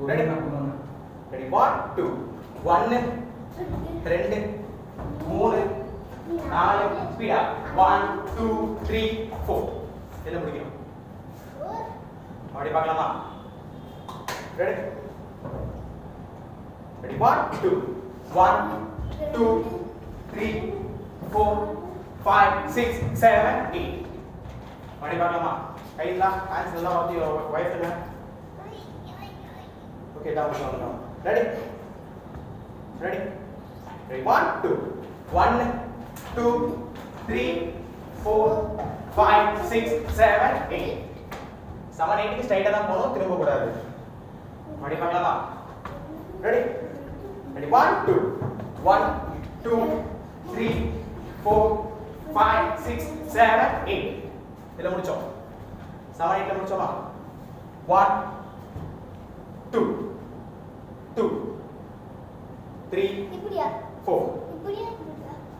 Ready ready 1 2 1 2 3 4 speedo 1 2 3 4 என்ன முடிக்கணும் மறுபடியும் பார்க்கலாமா ரெடி ரெடி 1 2 1 2 3 4 5 6 7 8 மறுபடியும் பார்க்கலாமா கையில ஹேண்ட்ஸ் எல்லாம் வந்து வயசுல ஓகே டவுன் ரெடி ready 1 2 1 2 3 4 5 6 7 8 7 8 க்கு ஸ்ட்ரைட்டா தான் போணும் திரும்ப கூடாது மறுபடியும் பார்க்கலாமா ரெடி ரெடி 1 2 1 2 3 4 5 6 7 8 இதல முடிச்சோம் 7 8 ல முடிச்சோமா 1 2 2 3 இப்படியா 4 இப்படியா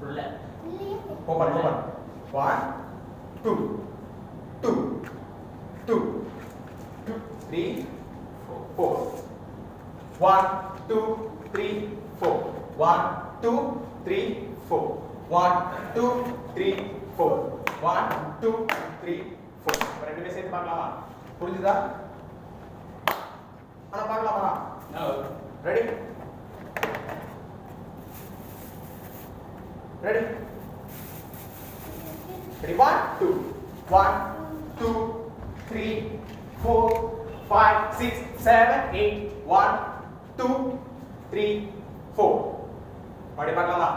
உள்ள இல்லையா open 1 2 2 2 3 4 1 2 3 4 1 2 3 4 1 2 3 4 1 2 3 4 ரெண்டு பேரும் சேர்த்து பார்க்கலாமா புரிஞ்சுதா அத பார்க்கலாமா ரெடி ready ready 1 2 1 2 3 4 5 6 7 8 1 2 3 4 மறுபடியும் பார்க்கலாமா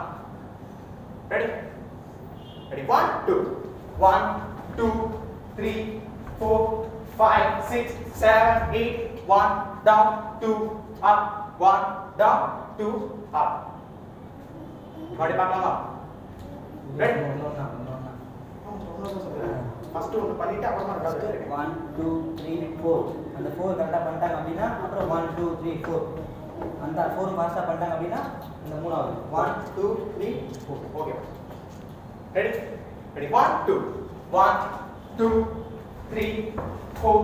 ready ready 1 2 1 2 3 4 5 6 7 8 1 down 2 up 1 down 2 up மறுபடியும் பார்க்கலாமா ரெடி ஃபர்ஸ்ட் ஒன்னு பண்ணிட்டு அப்புறமா ரெண்டாவது 1 2 3 4 அந்த 4 கரெக்டா பண்ணிட்டாங்க அப்படினா அப்புறம் 1 2 3 4 அந்த 4 ஃபாஸ்டா பண்ணிட்டாங்க அப்படினா இந்த மூணாவது 1 2 3 4 ஓகே ரெடி ரெடி 1 2 1 2 3 4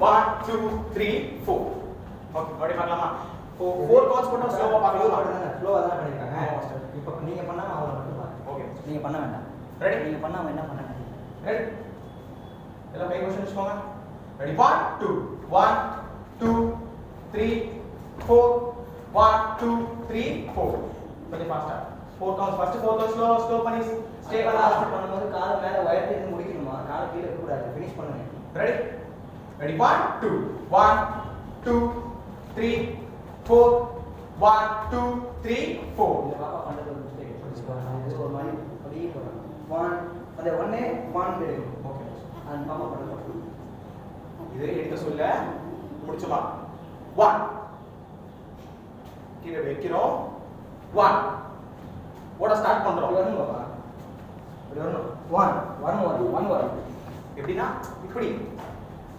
1 2 3 4 ஓகே மறுபடியும் பார்க்கலாமா 4 கால்ஸ் போட்டா ஸ்லோவா பார்க்கலாமா ஸ்லோவா தான் பண்ணிருக்காங்க இப்போ நீங்க பண்ணா அவளை மட்டும் பாருங்க ஓகே நீங்க பண்ண வேண்டாம் ரெடி நீங்க பண்ணாம என்ன பண்ணாங்க ரெடி எல்லாம் கை கொஸ்டின் வச்சுக்கோங்க ரெடி 1 2 1 2 3 4 1 2 3 4 கொஞ்சம் ஃபாஸ்டா 4 கவுண்ட்ஸ் ஃபர்ஸ்ட் 4 கவுண்ட்ஸ் ஸ்லோ பண்ணி ஸ்டேபிளா லாஸ்ட் பண்ணும்போது கால் மேல வயர்ல இருந்து முடிக்கணுமா கால் கீழ இருக்க கூடாது ஃபினிஷ் பண்ணுங்க ரெடி ரெடி 1 2 1 2 3 4 1 2 3 4 இந்த பாப்பா பண்றது ஒரு மிஸ்டேக் புரிஞ்சுக்கோங்க ஒரு மாதிரி அப்படியே போறோம் 1 அந்த 1 1 எடுக்கணும் ஓகே அந்த பாப்பா பண்றது இது எடுக்க சொல்ல முடிச்சுமா 1 கீழ வைக்கிறோம் 1 ஓட ஸ்டார்ட் பண்றோம் அப்படி வரணும் பாப்பா இப்படி வரணும் 1 வரும் எப்படின்னா இப்படி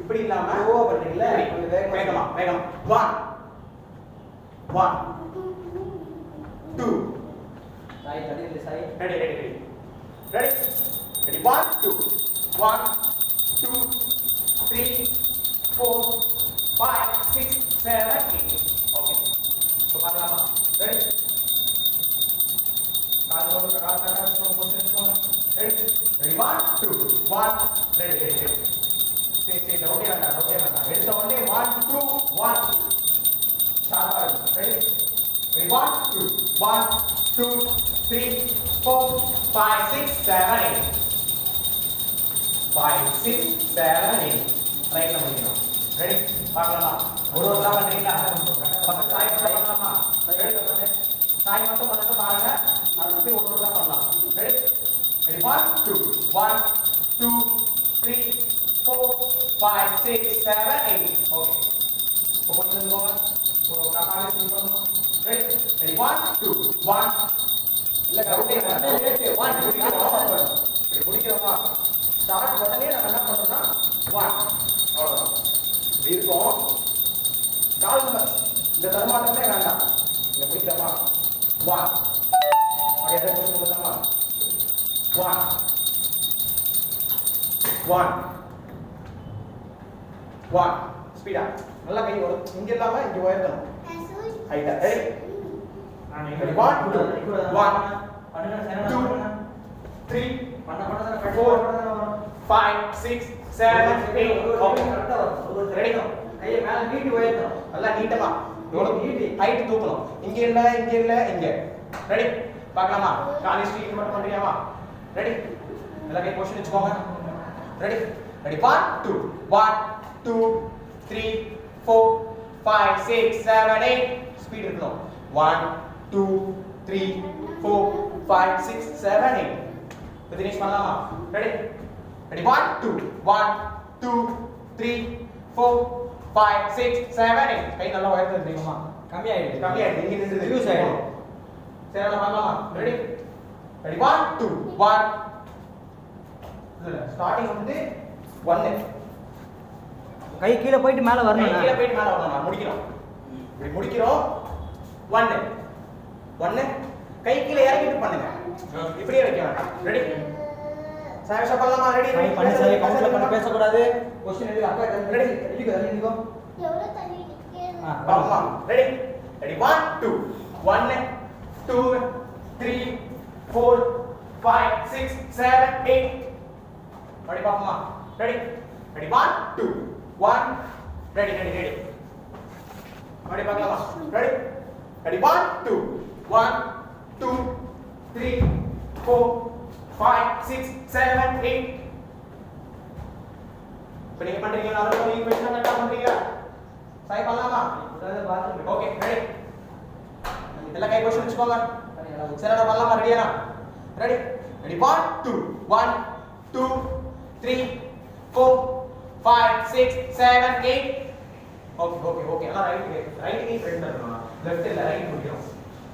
இப்படி இல்லாம ஓவா பண்றீங்கல கொஞ்சம் வேகமா வேகமா 1 1 2 சாய் தடியில சாய் ready ready ready ready ready 1 2 1 2 3 4 5 6 7 8 okay so பார்க்கலாமா ready கால் position ready ready 1 2 1 ready ready ready சரி டவுட்டே வேண்டாம் எடுத்த உடனே 1 2 1 ஷார்ப்பா இருக்கு ready ready 1 2 1 2 3 4 5 6 7 8 5 6 7 8 ரைட்ல முடிக்கணும் ரெடி பார்க்கலாமா ஒரு ஒரு தான் பண்றீங்களா பக்கத்து சாய் பண்ணலாமா ரெடி சாய் மட்டும் பண்ணத பாருங்க அது வந்து ஒரு ஒரு தான் பண்ணலாம் ரெடி ரெடி 1 2 1 2 3 4 5 6 7 8 ஓகே இப்போ கொஞ்சம் போங்க காப்பாலே பண்ணுங்க ரெடி ரெடி 1 2 1 இல்ல கவுண்டே 1 2 முடிக்கிறோமா ஸ்டார்ட் உடனே நம்ம என்ன பண்றோம்னா 1 அவ்வளவுதான் இப்படி இருக்கும் கால் இந்த தரமாட்டமே வேண்டாம் இங்க முடிக்கிறோமா 1 அப்படியே கொஸ்டின் பண்ணலாமா 1 1 1 ஸ்பீடா நல்லா கை வரும் இங்க இல்லாம இங்க உயர்த்தணும் ஹைட்டா ரெடி ரெடி 1 2 1 2 3 4 5 6 7 8 ஓகே ரெடி கையை மேல நீட்டி உயர்த்தணும் நல்லா நீட்டமா ஹைட் தூக்கணும் இங்க இல்ல இங்க ரெடி பார்க்கலாமா காலி ஸ்ட்ரீட் மட்டும் பண்றியாமா ரெடி எல்லா கை பொசிஷன் வெச்சுக்கோங்க ரெடி ரெடி 1 2 1 2 3 4 5 6 7 8 ஸ்பீட் இருக்கணும் 1 2 3 4 5 6 7 8 இப்போ finish பண்ணலாமா ரெடி ரெடி 1 2 1 2 3 4 5 6 7 8 கை நல்லா உயர்த்து தெரியுமா கம்மியாயிடுது இங்க நின்னுது யூஸ் ஆயிடும் சரி நம்ம பண்ணலாமா ரெடி ரெடி 1 2 1 இல்ல ஸ்டார்டிங் வந்து 1 கை கீழ போயிட்டு மேல வரணும் கீழ போயிட்டு மேல வரணும் முடிக்கிறோம் இப்படி முடிக்கிறோம் 1 1 கை கீழ இறக்கிட்டு பண்ணுங்க இப்படியே வைக்க வேண்டாம் ரெடி சாயஷா பண்ணலாமா ரெடி பண்ணி சாய் கவுண்ட்ல பண்ண பேச கூடாது क्वेश्चन எதுக்கு அக்கா ரெடி எதுக்கு தள்ளி நிக்கோ எவ்வளவு தள்ளி நிக்கேன் பாப்பா ரெடி ரெடி 1 2 1 2 3 4 5 6 7 8 ரெடி பாப்பா ready ready 1 2 1 ready ready ready ready பார்க்கலாமா ரெடி ரெடி 1 2 1 2 3 4 5 6 7 8 இப்போ நீங்க பண்றீங்க நான் ஒரு ஈக்குவேஷன் கரெக்ட்டா பண்றீங்க சாய் பண்ணலாமா ஓகே ரெடி எல்லா கை பொசிஷன் வெச்சுக்கோங்க சரி நான் பண்ணலாமா ரெடியா ready ready 1 2 1 2 3 4 5 6 7 8 okay okay okay எல்லாம் ரைட் கை ஃப்ரண்ட் இருக்கணும் லெஃப்ட் இல்ல ரைட் முடிக்கிறோம்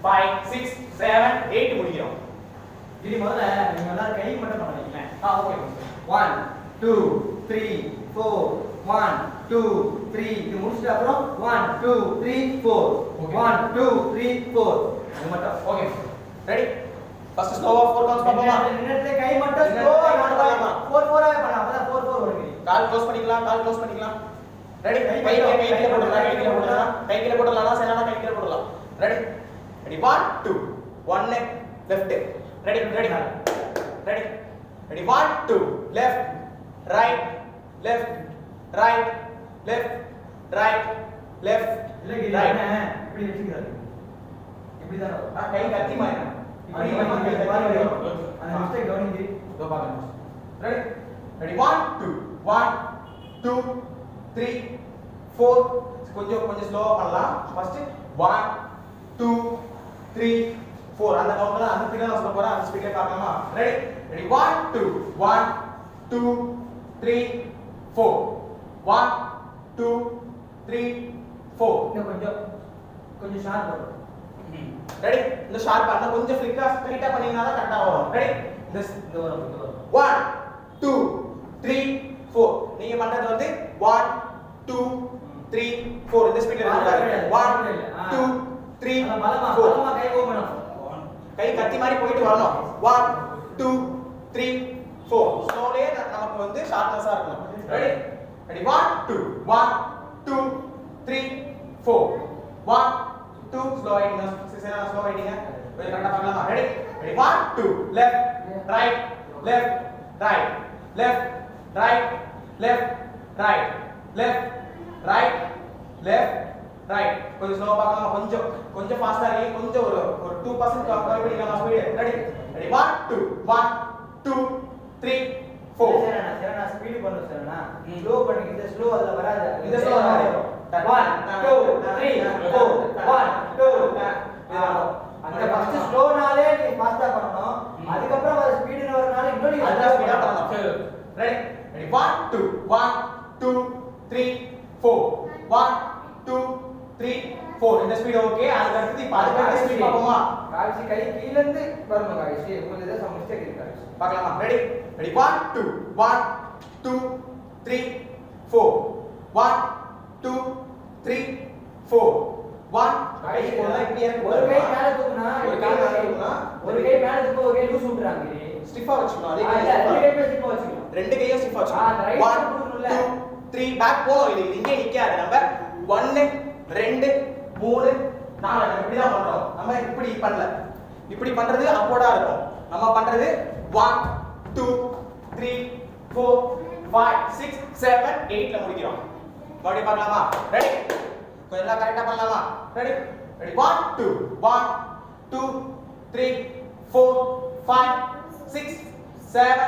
5 6 7 8 முடிக்கிறோம் இது முதல்ல நீங்க எல்லாரும் கை மட்டும் பண்ணுவீங்க ஓகே 1 2 3 4 1 2 3 இது முடிச்சிட்டு அப்புறம் 1 2 3 4 1 2 3 4 அது மட்டும் ஓகே ரெடி ஃபர்ஸ்ட் ஸ்லோவா 4 கவுண்ட்ஸ் பாப்போமா நின்னே கை மட்டும் ஸ்லோவா பண்ணலாம் 4 4 ஆவே பண்ணலாம் அப்பதான் 4 4 வருது கால் க்ளோஸ் பண்ணிக்கலாம் ரெடி கை கீழ போடலாம் கை கீழ போடலாம் சேனா கை கீழ போடலாம் ready ready 1 2 1 left ready ready ready ready 1 2 left right left right left right left இல்ல இல்ல இப்படி வெச்சிக்கிறாரு இப்படி தான் கை கத்தி மாதிரி இப்படி பாருங்க அந்த மிஸ்டேக் கவனிங்க இதோ பாருங்க ரெடி ரெடி 1 2 1 2 3 4 கொஞ்சம் ஸ்லோவா பண்ணலாம் ஃபர்ஸ்ட் 1 2 3 4 அந்த கவுண்ட்ல அந்த ஸ்பீட்ல நான் சொல்ல போறேன் அந்த ஸ்பீட்ல பார்க்கலாமா ரெடி ரெடி 1 2 1 2 3 4 1 2 3 4 இன்னும் கொஞ்சம் ஷார்ப் வரும் ரெடி இந்த ஷார்ப் பண்ண கொஞ்சம் ஸ்ட்ரைட்டா பண்ணீங்கனா தான் கரெக்ட்டா வரும் ரெடி இந்த வரும் 1 2 3 4 நீங்க பண்றது வந்து 1 2 3 4 இந்த ஸ்பீட்ல இருக்கு 1 2 3 பலமா கை ஓபணும் கை கத்தி மாதிரி போயிட்டு வரணும் 1 2 3 4 ஸ்லோலே நமக்கு வந்து ஷார்ப்னஸா இருக்கணும் ரெடி ரெடி 1 2 1 2 3 4 1 2 ஸ்லோ ஆயிடுங்க சிசேனா ஸ்லோ ஆயிடுங்க கொஞ்சம் கரெக்ட்டா பண்ணலாமா ready ready 1 2 left right left right left right left right left right left right கொஞ்சம் ஸ்லோவா பார்க்கலாம் கொஞ்சம் ஃபாஸ்டா இருக்கு கொஞ்சம் ஒரு 2% கம்மி பண்ணிக்கலாம் ஸ்பீட் ரெடி ரெடி 1 2 1 2 3 4 சேரனா ஸ்பீட் பண்ணு சேரனா ஸ்லோ பண்ணி இந்த ஸ்லோ அதுல வராது இந்த ஸ்லோ வராது 1 2 3 4 1 2 அந்த ஃபர்ஸ்ட் ஸ்லோனாலே நீ ஃபாஸ்டா பண்ணனும் அதுக்கு அப்புறம் வர ஸ்பீடுல வரனால இன்னும் நீ நல்லா ஸ்பீடா பண்ணணும் ரெடி ரெடி 1 2 1 2 3 4 1 2 3 4 இந்த ஸ்பீட் ஓகே அதுக்கு அடுத்து இப்ப அதுக்கு ஸ்பீட் பாப்போமா காய்ச்சி கை கீழ இருந்து வரணும் காய்ச்சி உங்களுக்கு ஏதாவது மிஸ்டேக் இருக்கு பார்க்கலாமா ரெடி ரெடி 1 2 1 2 3 4 1 2 3 4 1 கை போடலாம் இப்படி இருக்கு ஒரு கை மேல தூக்குனா ஒரு கை மேல தூக்குனா ஒரு கை மேல தூக்கு ஒரு கை லூஸ் விட்டுறாங்க ஸ்டிஃபா வச்சுக்கணும் அதே அதே கை ஸ்டிஃபா வச்சுக்கணும் ரெண்டு கையும் ஸ்டிஃபா அந்த ரைட் வச்சுக்கணும் 1 கொடுக்கணும்ல 2 3 பேக் போறோம். இது இங்கே நிக்காது. நம்ம 1 2 3 4 நம்ம இப்படி தான் பண்றோம். நம்ம இப்படி பண்ணல. இப்படி பண்றது அப்போடா இருக்கும். நம்ம பண்றது 1 2 3 4 5 6 7 8 ல முடிக்கிறோம். மறுபடியும் பார்க்கலாமா? ரெடி? கொஞ்சம் எல்லாம் கரெக்ட்டா பண்ணலாமா? ரெடி? ரெடி 1 2 1 2 3 4 5 6 7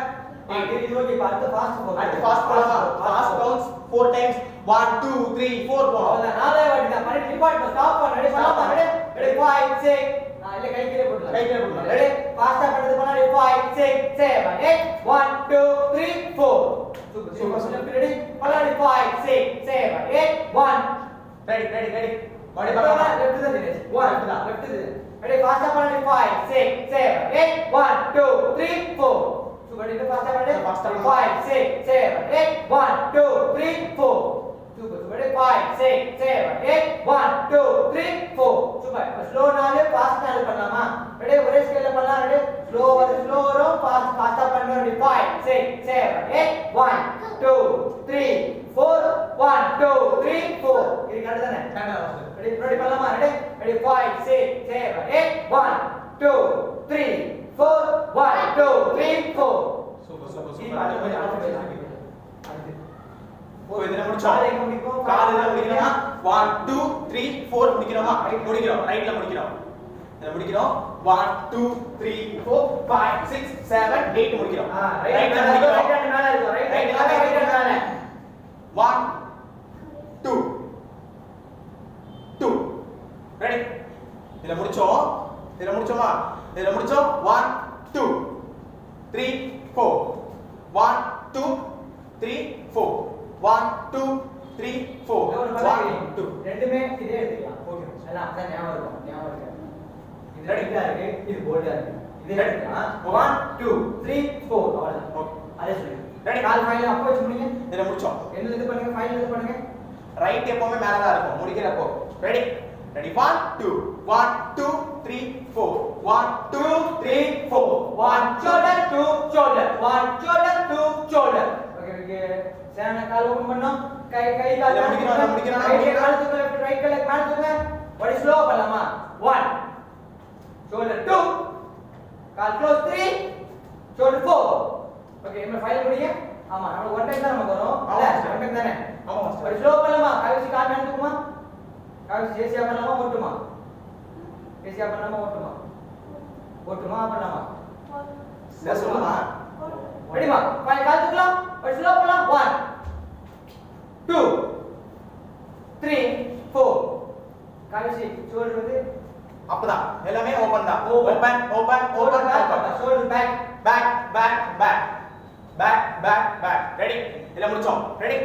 8 இது ஓகே பார்த்து ஃபாஸ்ட் போங்க. அடுத்து ஃபாஸ்ட் போலாமா? ஃபாஸ்ட் கவுண்ட்ஸ் 4 டைம்ஸ் 1 2 3 4 போலாம். அவ்வளவுதான். நாலே வாட்டி தான். பண்ணி ரிப்போர்ட் ஸ்டாப் பண்ணு. ரெடி பண்ணலாமா? ரெடி? ரெடி 5 6 நான் இல்ல கை கீழே போட்டுலாம். கை கீழே போட்டுலாம். ரெடி? ஃபாஸ்டா பண்றது பண்ணா ready 5 6 7 8 1 2 3 4 super super super. Ready? பண்ணா ரெடி 5 6 7 8 1 ரெடி ரெடி ரெடி மறுபடியும் பார்க்கலாம். லெஃப்ட் தான் தினேஷ். 1 தான் லெஃப்ட் இது. ரெடி ஃபாஸ்டா பண்ணா ரெடி 5 6 7 8 1 2 3 4 சூப்பர். ரெடி ஃபாஸ்டா பண்ணு. 5 6 7 8 1 2 3 4 super super. Ready 5 6 7 8 1 2 3 4 super. Slow நாலே ஃபாஸ்ட் நாலே பண்ணலாமா? ரெடி ஒரே ஸ்கேல்ல பண்ணலாம். ரெடி ஸ்லோ வரும் ஃபாஸ்ட் ஃபாஸ்டா பண்ணணும். ரெடி 5 6 7 8 1 2 3 4 1 2 3 4 இது கரெக்ட் தானே? ரெடி ரெடி பண்ணலாமா? ரெடி ரெடி 5 6 7 8 1 2 3 4 1 2 3 4 சூப்பர் சூப்பர் இது சூப்பர். ஓ இதுல முடிச்சோம். காலையில முடிக்கணுமா? 1 2 3 4 முடிக்கணுமா? முடிக்கிறோம். ரைட்ல முடிக்கிறோம். இத முடிக்கிறோம். 1 2 3 4 5 6 7 8 முடிக்கிறோம். ரைட்ல முடிக்கிறோம். ரைட் ஹேண்ட் மேல இருக்கு. ரைட் ஹேண்ட் மேல 1 2 2 ரெடி? இத முடிச்சோம். இத முடிச்சோமா? இத முடிச்சோம். 1 2 3 4 1 2 3 4 1 2 3 4 1 2 ரெண்டுமே இதே எடுத்துக்கலாம். ஓகே எல்லாம் அதான் ஞாபகம் இருக்கும். ஞாபகம் இருக்கு. இது ரெடியா இருக்கு. இது போல்டா இருக்கு. இது எடுத்துக்கலாம். 1 2 3 4 அவ்வளவுதான். ஓகே அதே சொல்லுங்க. ரெடி? கால் ஃபைனல் அப்போ வச்சு முடிங்க. இத முடிச்சோம். என்ன இது பண்ணுங்க? ஃபைனல் இது பண்ணுங்க. ரைட் எப்பவுமே மேல தான் இருக்கும் முடிக்கிறப்போ. Ready? Ready 1 2 1 2 3 4 1 2 3 4 1 shoulder 2 shoulder 1 shoulder 2 shoulder. Okay okay. சேன கால் ஓபன் பண்ணோம். கை கை கால் இத முடிக்கிறோம். ரைட் கால் தூக்கு லெஃப்ட் ரைட் கால் மேல தூக்கு. பாடி ஸ்லோ பண்ணலாமா? 1 shoulder 2 கால் க்ளோஸ் 3 shoulder 4. ஓகே நம்ம ஃபைல் முடிங்க. ஆமா நம்ம ஒன் டைம் தான் நமக்கு வரும். இல்ல ஒன் டைம் தானே? ஆமா மாஸ்டர். பாடி ஸ்லோ பண்ணலாமா? காய்ச்சி கால் மேல தூக்குமா? காய்ச்சி ஏசியா பண்ணலாமா? ஓட்டுமா? ஏசியா பண்ணலாமா? ஓட்டுமா? ஓட்டுமா பண்ணலாமா? சரி சொல்லுமா? ரெடிமா? ஃபைல் கால் தூக்கலாம். பாடி ஸ்லோ பண்ணலாம். 1 2 3 4 காய்ச்சி ஷோல்டர் வந்து அப்பதான் எல்லாமே ஓபன் தான். Open open open open. Shoulder bag bag bag bag bag bag bag. Ready? இத முடிச்சோம். Ready?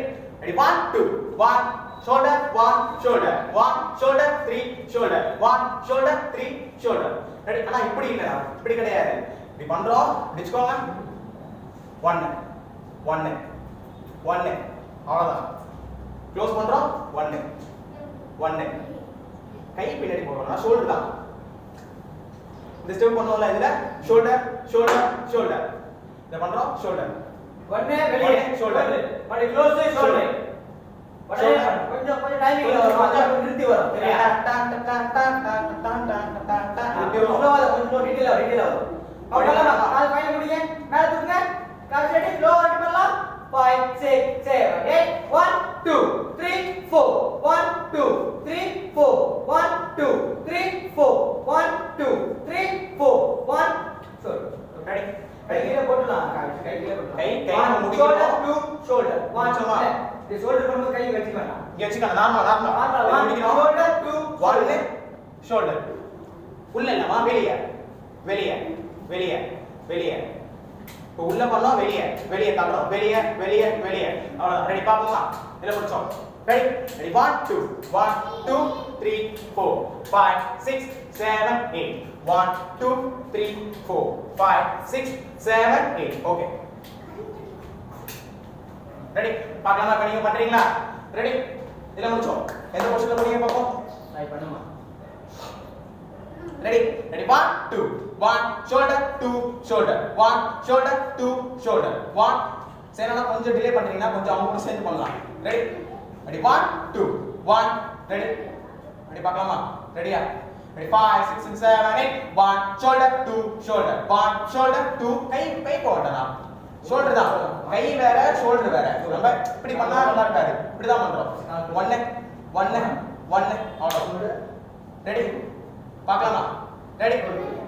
Ready 1 2 1 shoulder 1 shoulder 1 shoulder 3 shoulder 1 shoulder 3 shoulder. Ready? ஆனா இப்படி இல்ல. இப்படி கிடையாது. இப்படி பண்றோம். வெச்சுக்கோங்க. 1 1 1 அவ்வளவுதான். க்ளோஸ் பண்றோம். 1 1 கை பின்னாடி போறோம்னா ஷோல்டர் தான். இந்த ஸ்டெப் பண்ணுவோம்ல இதுல ஷோல்டர் ஷோல்டர் ஷோல்டர். இத பண்றோம் ஷோல்டர். ஒண்ணே வெளியே ஷோல்டர். பாடி க்ளோஸ் ஷோல்டர். பாடி கொஞ்சம் கொஞ்சம் டைமிங் வரும். கொஞ்சம் நிறுத்தி வரும். சரியா? இப்படி ஸ்லோவா கொஞ்சம் டீடைலா வரும். அவ்வளவுதான். கால் ஃபைனல் முடிங்க. மேல தூக்குங்க. கால் ரெடி ஸ்லோ ஆட் பண்ணலாம். 5 6 7 8 1 2 3 4 1 2 3 4 1 2 3 4 1 2 3 4 1 sorry ரெடி? கை கீழ போடலாம். கை கீழ போடலாம். கை ஷோல்டர் 2 ஷோல்டர் 1 சும்மா. இந்த ஷோல்டர் பண்ணும்போது கை வச்சு வேண்டாம். இங்க வெச்சுக்கலாம். நார்மலா நார்மலா முடிக்கிறோம். Shoulder 2 1 shoulder. உள்ள இல்லமா வெளிய வெளிய வெளிய வெளிய. இப்போ உள்ள பண்ணோம் வெளிய வெளிய தள்ளுறோம். வெளிய வெளிய வெளிய. அவ்வளவுதான். ரெடி? பாப்போமா? இத முடிச்சோம். ரெடி? ரெடி 1 2 1 2 3 4 5 6 7 8 1 2 3 4 5 6 7 8. ஓகே. ரெடி? பார்க்கலாமா? இப்ப நீங்க பண்றீங்களா? ரெடி? இத முடிச்சோம். எந்த பொசிஷன்ல பண்ணீங்க பாப்போம். ட்ரை பண்ணுமா? Ready? Ready? 1 2 1 shoulder 2 shoulder 1 shoulder 2 shoulder 1 சரினா கொஞ்சம் டிலே பண்றீங்கன்னா கொஞ்சம் அவங்க கூட சேர்ந்து பண்ணலாம். ரெடி ரெடி 1 2 1 ரெடி ரெடி பார்க்கலாமா ரெடியா ரெடி 5 6 7 8 1 ஷோல்டர் 2 ஷோல்டர் 1 ஷோல்டர் 2 கை போடனா ஷோல்டர் தான் கை வேற ஷோல்டர் வேற நம்ம இப்படி பண்ணா நல்லா இருக்காது இப்படி தான் பண்றோம் 1 1 1 அவ்வளவு ரெடி பார்க்கலாமா ready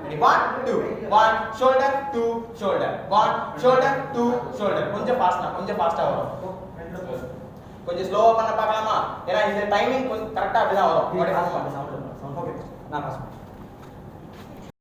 ready 1 2 1 shoulder 2 shoulder 1 shoulder 2 shoulder கொஞ்சம் ஃபாஸ்டா வரும் கொஞ்சம் ஸ்லோவா பண்ண பார்க்கலாமா ஏன்னா இந்த டைமிங் கொஞ்சம் கரெக்ட்டா அப்படி தான் வரும் ஓகே நான் பாஸ்